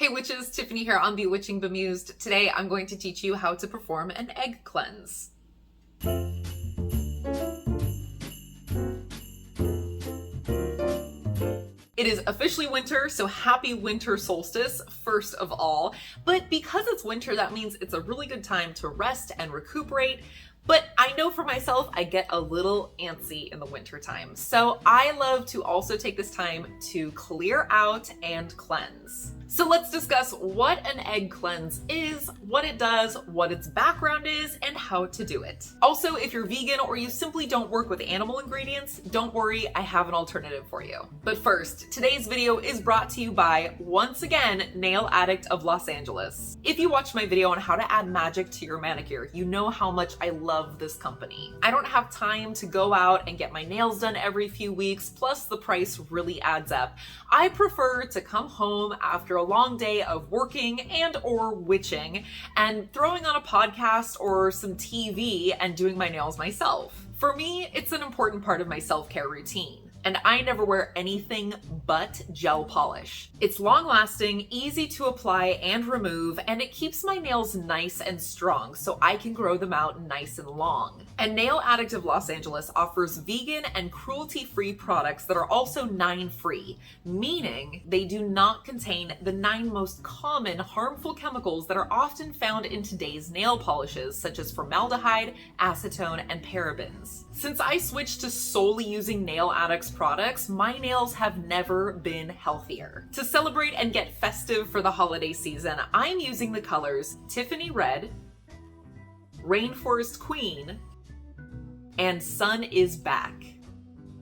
Hey witches, Tiffany here on Bewitching.Bemused. Today I'm going to teach you how to perform an egg cleanse. It is officially winter, so happy winter solstice, first of all. But because it's winter, that means it's a really good time to rest and recuperate. But I know for myself, I get a little antsy in the winter time. So I love to also take this time to clear out and cleanse. So let's discuss what an egg cleanse is, what it does, what its background is, and how to do it. Also, if you're vegan or you simply don't work with animal ingredients, don't worry, I have an alternative for you. But first, today's video is brought to you by, once again, Nail Addict of Los Angeles. If you watched my video on how to add magic to your manicure, you know how much I love this company. I don't have time to go out and get my nails done every few weeks, plus the price really adds up. I prefer to come home after a long day of working and or witching and throwing on a podcast or some TV and doing my nails myself. For me, it's an important part of my self-care routine. And I never wear anything but gel polish. It's long-lasting, easy to apply and remove, and it keeps my nails nice and strong so I can grow them out nice and long. And Nail Addict of Los Angeles offers vegan and cruelty-free products that are also 9-free, meaning they do not contain the 9 most common harmful chemicals that are often found in today's nail polishes, such as formaldehyde, acetone, and parabens. Since I switched to solely using Nail Addict's products, my nails have never been healthier. To celebrate and get festive for the holiday season, I'm using the colors Tiffany Red, Rainforest Queen, and Sun is Back.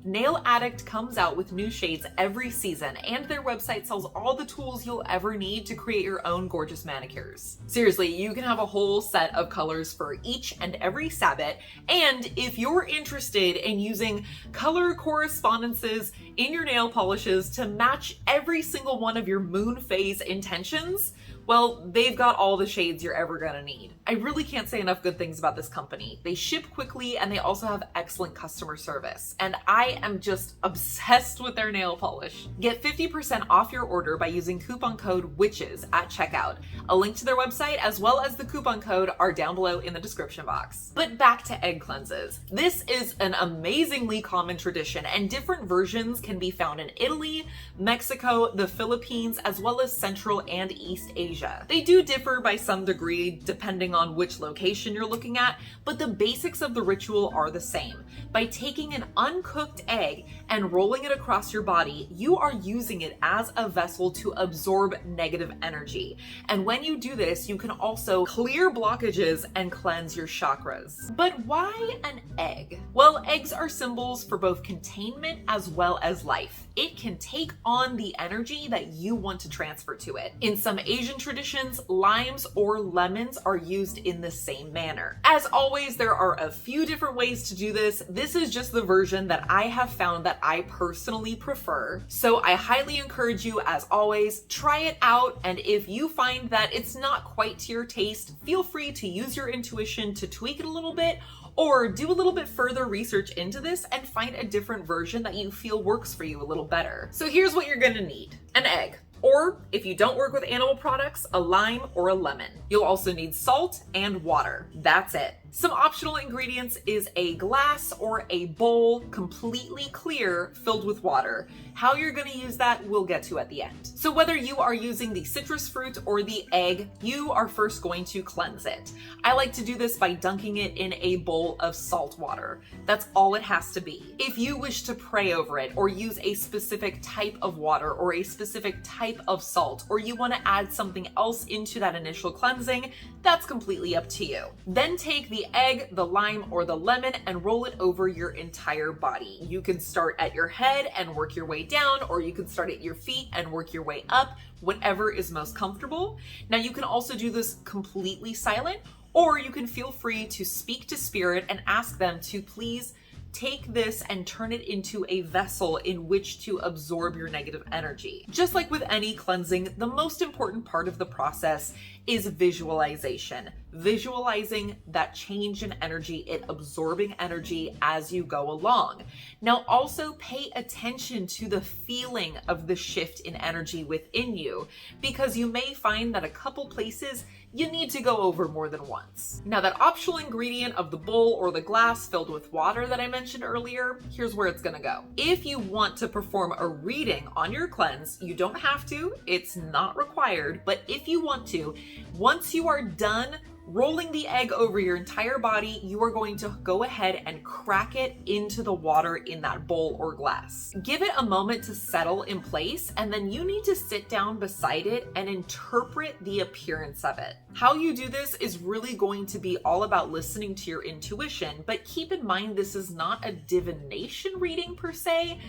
Nail Addict comes out with new shades every season, and their website sells all the tools you'll ever need to create your own gorgeous manicures. Seriously, you can have a whole set of colors for each and every Sabbath, and if you're interested in using color correspondences in your nail polishes to match every single one of your moon phase intentions, well, they've got all the shades you're ever gonna need. I really can't say enough good things about this company. They ship quickly and they also have excellent customer service. And I am just obsessed with their nail polish. Get 50% off your order by using coupon code WITCHES at checkout. A link to their website as well as the coupon code are down below in the description box. But back to egg cleanses. This is an amazingly common tradition and different versions can be found in Italy, Mexico, the Philippines, as well as Central and East Asia. They do differ by some degree depending on which location you're looking at, but the basics of the ritual are the same. By taking an uncooked egg and rolling it across your body, you are using it as a vessel to absorb negative energy. And when you do this, you can also clear blockages and cleanse your chakras. But why an egg? Well, eggs are symbols for both containment as well as life. It can take on the energy that you want to transfer to it. In some Asian traditions, limes or lemons are used in the same manner. As always, there are a few different ways to do this. This is just the version that I have found that I personally prefer. So I highly encourage you, as always, try it out. And if you find that it's not quite to your taste, feel free to use your intuition to tweak it a little bit, or do a little bit further research into this and find a different version that you feel works for you a little better. So here's what you're gonna need: an egg. Or, if you don't work with animal products, a lime or a lemon. You'll also need salt and water. That's it. Some optional ingredients is a glass or a bowl, completely clear, filled with water. How you're gonna use that, we'll get to at the end. So whether you are using the citrus fruit or the egg, you are first going to cleanse it. I like to do this by dunking it in a bowl of salt water. That's all it has to be. If you wish to pray over it or use a specific type of water or a specific type of salt, or you want to add something else into that initial cleansing, that's completely up to you. Then take the egg, the lime, or the lemon and roll it over your entire body. You can start at your head and work your way down, or you can start at your feet and work your way up, whatever is most comfortable. Now you can also do this completely silent, or you can feel free to speak to spirit and ask them to please take this and turn it into a vessel in which to absorb your negative energy. Just like with any cleansing, the most important part of the process is visualization. visualizing that change in energy, it absorbing energy as you go along. Now also pay attention to the feeling of the shift in energy within you, because you may find that a couple places you need to go over more than once. Now that optional ingredient of the bowl or the glass filled with water that I mentioned earlier, here's where it's gonna go. If you want to perform a reading on your cleanse, you don't have to, it's not required, but if you want to, once you are done rolling the egg over your entire body, you are going to go ahead and crack it into the water in that bowl or glass. Give it a moment to settle in place, and then you need to sit down beside it and interpret the appearance of it. How you do this is really going to be all about listening to your intuition, but keep in mind this is not a divination reading per se.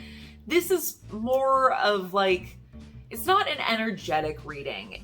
This is more of like, it's not an energetic reading.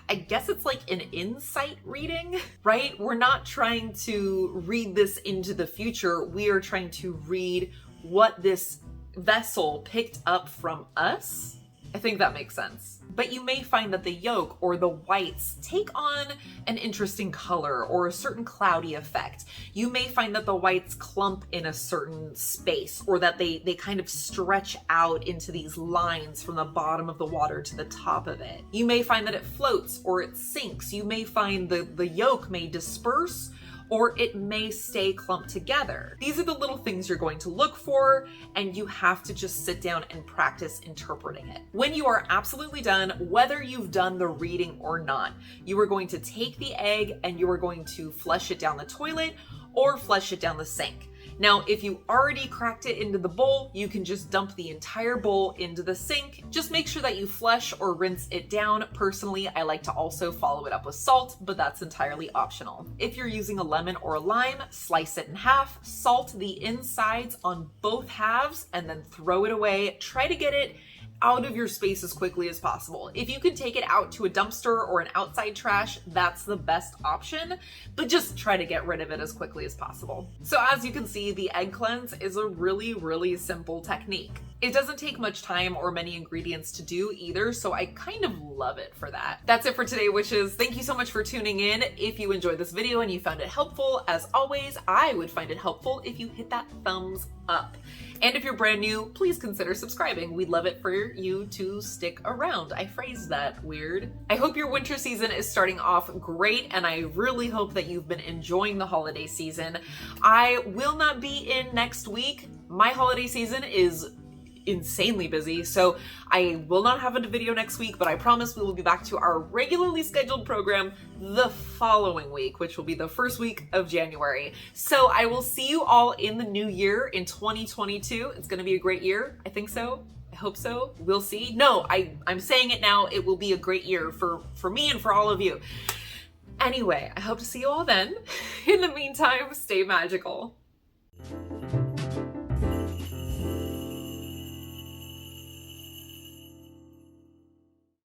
I guess it's like an insight reading, right? We're not trying to read this into the future. We are trying to read what this vessel picked up from us. I think that makes sense. But you may find that the yolk or the whites take on an interesting color or a certain cloudy effect. You may find that the whites clump in a certain space, or that they kind of stretch out into these lines from the bottom of the water to the top of it. You may find that it floats or it sinks. You may find the yolk may disperse, or it may stay clumped together. These are the little things you're going to look for, and you have to just sit down and practice interpreting it. When you are absolutely done, whether you've done the reading or not, you are going to take the egg and you are going to flush it down the toilet or flush it down the sink. Now, if you already cracked it into the bowl, you can just dump the entire bowl into the sink. Just make sure that you flush or rinse it down. Personally, I like to also follow it up with salt, but that's entirely optional. If you're using a lemon or a lime, slice it in half, salt the insides on both halves, and then throw it away. Try to get it out of your space as quickly as possible. If you can take it out to a dumpster or an outside trash, that's the best option, but just try to get rid of it as quickly as possible. So as you can see, the egg cleanse is a really simple technique. It doesn't take much time or many ingredients to do either, so I kind of love it for that. That's it for today, witches. Thank you so much for tuning in. If you enjoyed this video and you found it helpful, as always, I would find it helpful if you hit that thumbs up. And if you're brand new, please consider subscribing. We'd love it for you to stick around. I phrased that weird. I hope your winter season is starting off great, and I really hope that you've been enjoying the holiday season. I will not be in next week. My holiday season is insanely busy, so I will not have a video next week, but I promise we will be back to our regularly scheduled program the following week, which will be the first week of January. So I will see you all in the new year in 2022. It's going to be a great year. I think so. I hope so. We'll see. No, I'm saying it now. It will be a great year for me and for all of you. Anyway, I hope to see you all then. In the meantime, stay magical.